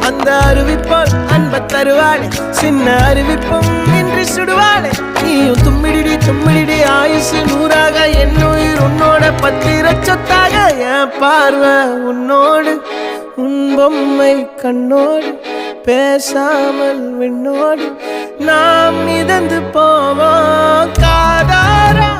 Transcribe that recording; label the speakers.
Speaker 1: அந்த அறிவிப்போல் அன்ப தருவாளே சின்ன அறிவிப்பும் இன்று சுடுவாளே நீயும் தும்மிடி ஆயுசு 100ஆக என் உயிர் உன்னோட பத்திர சொத்தாக என் பார்வை உன்னோடு உன் பொம்மை கண்ணோடு பேசாமல் விண்ணோடு நாம் மிதந்து போவோம் காதாரா